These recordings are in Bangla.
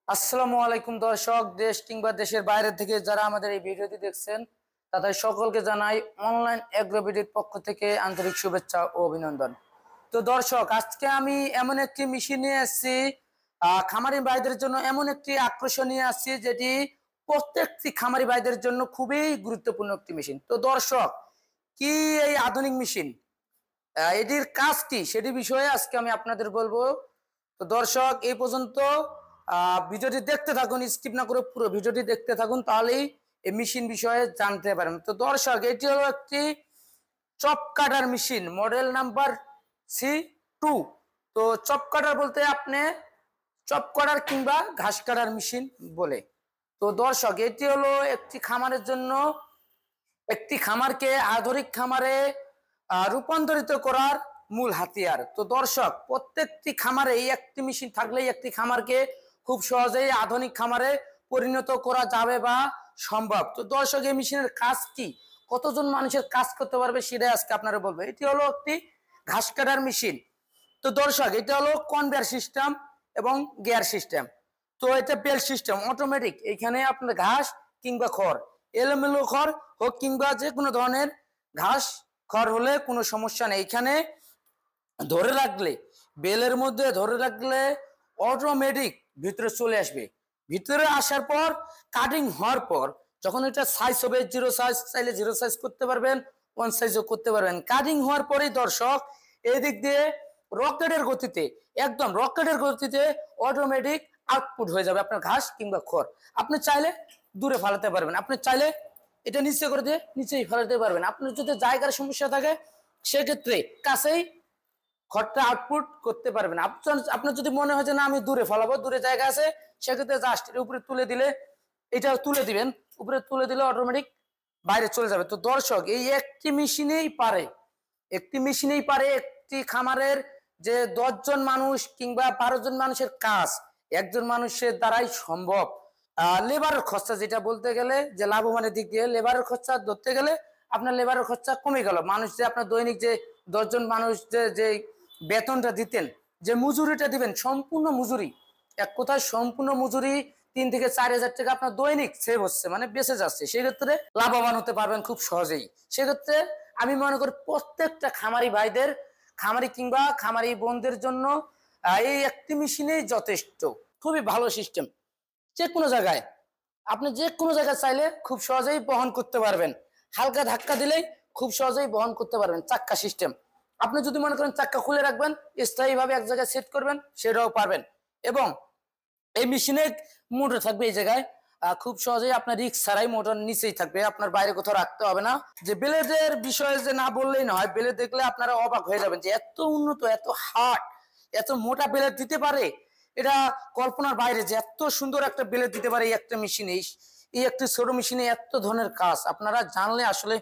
আসসালামু আলাইকুম দর্শক, দেশ কিংবা দেশের বাইরে থেকে যারা আমাদের এই ভিডিওটি দেখছেন তাদের সকলকে জানাই অনলাইন এগ্রোবিডির পক্ষ থেকে আন্তরিক শুভেচ্ছা ও অভিনন্দন। তো দর্শক, আজকে আমি এমন একটি মেশিন নিয়ে আসছি খামারি ভাইদের জন্য, এমন একটি আকর্ষণীয় আসছি যেটি প্রত্যেকটি খামারি ভাইদের জন্য খুবই গুরুত্বপূর্ণ একটি মেশিন। তো দর্শক, কি এই আধুনিক মেশিন, এটির কাজ কি সেটি বিষয়ে আজকে আমি আপনাদের বলবো। তো দর্শক, এই পর্যন্ত ভিডিওটি দেখতে থাকুন, স্কিপ না করে পুরো ভিডিওটি দেখতে থাকুন, তাহলেই এই মেশিন বিষয়ে জানতে পারেন। তো দর্শক, এটি হলো একটি chop cutter machine, model number C2। তো চপ কাটার বলতে আপনি চপ কাটার কিংবা ঘাস কাটার মেশিন বলে। তো দর্শক, এটি হলো একটি খামারের জন্য, একটি খামারকে আধুনিক খামারে রূপান্তরিত করার মূল হাতিয়ার। তো দর্শক, প্রত্যেকটি খামারে এই একটি মেশিন থাকলেই একটি খামারকে খুব সহজেই আধুনিক খামারে পরিণত করা যাবে বা সম্ভব। তো দর্শক, এই মেশিনের কাজ কি, কতজন মানুষের কাজ করতে পারবে সেটাই আজকে আপনারা বলবো। এটি হলো একটি ঘাস কাটার মেশিন। তো দর্শক, এটা হলো কনভেয়ার সিস্টেম এবং গিয়ার সিস্টেম। তো এটা বেল্ট সিস্টেম, অটোমেটিক। এখানে আপনার ঘাস কিংবা খড়, এলোমেলো খড় হোক কিংবা যে কোনো ধরনের ঘাস খড় হলে কোনো সমস্যা নেই। এখানে ধরে রাখলে, বেলের মধ্যে ধরে রাখলে অটোমেটিক ভিতরে চলে আসবে। ভিতরে আসার পর কাটিং হওয়ার পর যখন এটা সাইজ হবে, জিরো সাইজ চাইলে জিরো সাইজ করতে পারবেন, ওয়ান সাইজও করতে পারবেন। কাটিং হওয়ার পরেই দর্শক, এই দিক দিয়ে রকেটের গতিতে, একদম রকেটের গতিতে অটোমেটিক আউটপুট হয়ে যাবে আপনার ঘাস কিংবা খড়। আপনি চাইলে দূরে ফালাতে পারবেন, আপনি চাইলে এটা নিচে করে দিয়ে নিচেই ফেলাতে পারবেন। আপনার যদি জায়গার সমস্যা থাকে সেক্ষেত্রে কাছেই খড়টা আউটপুট করতে পারবেন। আপনার যদি মনে হয় যে না আমি দূরে ফলাবো, দূরে জায়গা আছে, সেক্ষেত্রে জাস্ট এর উপরে তুলে দিলে, এটা তুলে দিবেন, উপরে তুলে দিলে অটোমেটিক বাইরে চলে যাবে। তো দর্শক, এই একটি মেশিনেই পারে, একটি মেশিনেই পারে একটি খামারের যে 10 জন মানুষ কিংবা 12 জন মানুষের কাজ একজন মানুষের দ্বারাই সম্ভব। লেবারের খরচা, যেটা বলতে গেলে যে লাভবানের দিক দিয়ে লেবারের খরচা ধরতে গেলে আপনার লেবারের খরচা কমে গেল। মানুষ যে আপনার দৈনিক যে 10 জন মানুষ যে বেতনটা দিতেন, যে মজুরিটা দিবেন, সম্পূর্ণ মজুরি, এক কথায় সম্পূর্ণ মজুরি 3 থেকে 4 হাজার টাকা আপনার দৈনিক সেভ হচ্ছে, মানে বেঁচে যাচ্ছে। সেক্ষেত্রে লাভবান হতে পারবেন খুব সহজেই। সেক্ষেত্রে আমি মনে করি প্রত্যেকটা খামারি ভাইদের, খামারি কিংবা খামারি বোনদের জন্য এই একটি মেশিনেই যথেষ্ট। খুবই ভালো সিস্টেম, যে কোনো জায়গায় আপনি যে কোনো জায়গায় চাইলে খুব সহজেই বহন করতে পারবেন। হালকা ধাক্কা দিলেই খুব সহজেই বহন করতে পারবেন। চাক্কা সিস্টেম, আপনি যদি মনে করেন চাক্কা খুলে রাখবেন, স্থায়ীভাবে এক জায়গায় সেট করবেন, সেটাও পারবেন। এবং এই মেশিনে মোটর থাকবে এই জায়গায়, খুব সহজেই আপনার রিস্ক ছাড়াই মোটর নিচেই থাকবে, আপনার বাইরে কোথাও রাখতে হবে না। যে ব্লেডের বিষয়ে যে না বললেই নয়, ব্লেড দেখলে আপনারা অবাক হয়ে যাবেন যে এত উন্নত, এত হার্ড, এত মোটা ব্লেড দিতে পারে। এটা কল্পনার বাইরে যে এত সুন্দর একটা ব্লেড দিতে পারে এই একটা মেশিনে, এই একটি ছোট মেশিনে এত ধরনের কাজ আপনারা জানলে আসলে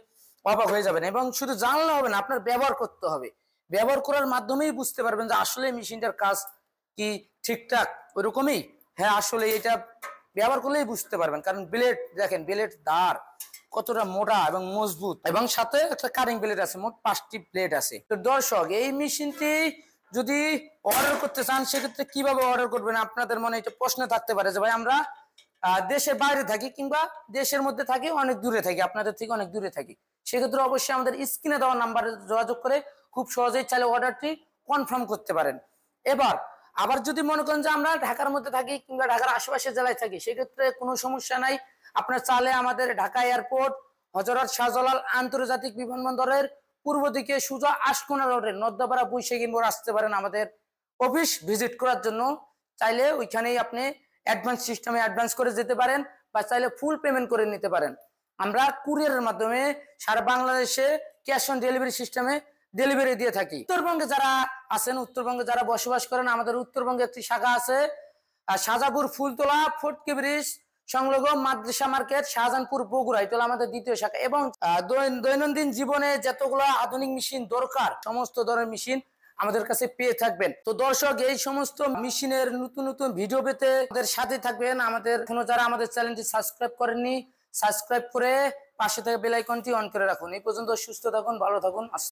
অবাক হয়ে যাবেন। এবং শুধু জানলে হবে না, আপনার ব্যবহার করতে হবে। ব্যবহার করার মাধ্যমেই বুঝতে পারবেন যে আসলে মেশিনটার কাজ কি ঠিকঠাক ওইরকমই। হ্যাঁ, আসলে এটা ব্যবহার করলেই বুঝতে পারবেন। কারণ ব্লেড দেখেন, ব্লেড ধার কতটা মোটা এবং মজবুত, এবং সাথে একটা কাটিং ব্লেড আছে, মোট 5টি ব্লেড আছে। তো দর্শক, এই মেশিনটি যদি অর্ডার করতে চান সেক্ষেত্রে কিভাবে অর্ডার করবেন, আপনাদের মনে একটা প্রশ্ন থাকতে পারে যে ভাই আমরা দেশের বাইরে থাকি কিংবা দেশের মধ্যে থাকি, অনেক দূরে থাকি, আপনাদের থেকে অনেক দূরে থাকি। সেক্ষেত্রে অবশ্যই আমাদের স্ক্রিনে দেওয়া নাম্বারে যোগাযোগ করে খুব সহজেই চাইলে অর্ডারটি কনফার্ম করতে পারেন। এবার আবার যদি মনে করেন যে আমরা ঢাকার মধ্যে থাকি কিংবা ঢাকার আশেপাশের জেলায় থাকি, সেক্ষেত্রে কোনো সমস্যা নাই। আপনার চাইলে আমাদের ঢাকা এয়ারপোর্ট, হযরত শাহজালাল আন্তর্জাতিক বিমানবন্দরের পূর্ব দিকে সোজা আশকোনা রোডের নর্দাপাড়া বৈশাখী মোড় আসতে পারেন আমাদের অফিস ভিজিট করার জন্য। চাইলে ওইখানেই আপনি অ্যাডভান্স সিস্টেমে অ্যাডভান্স করে যেতে পারেন, বা চাইলে ফুল পেমেন্ট করে নিতে পারেন। আমরা কুরিয়ারের মাধ্যমে সারা বাংলাদেশে ক্যাশ অন ডেলিভারি সিস্টেমে ডেলিভারি দিয়ে থাকি। উত্তরবঙ্গে যারা আছেন, উত্তরবঙ্গে যারা বসবাস করেন, আমাদের উত্তরবঙ্গে একটি শাখা আছে শাহজাপুর ফুলতলা ফটকি ব্রিজ সংলগ্ন মাদ্রাসা মার্কেট, শাহজাহানপুর, বগুড়া। এটা হলো আমাদের দ্বিতীয় শাখা। এবং দৈনন্দিন জীবনে যতগুলো আধুনিক মেশিন দরকার, সমস্ত ধরনের মেশিন আমাদের কাছে পেয়ে থাকবেন। তো দর্শক, এই সমস্ত মেশিনের নতুন নতুন ভিডিও পেতে আমাদের সাথে থাকবেন। আমাদের এখনো যারা আমাদের চ্যানেলটি সাবস্ক্রাইব করেননি, সাবস্ক্রাইব করে পাশে থেকে বেল আইকনটি অন করে রাখুন। এই পর্যন্ত সুস্থ থাকুন, ভালো থাকুন।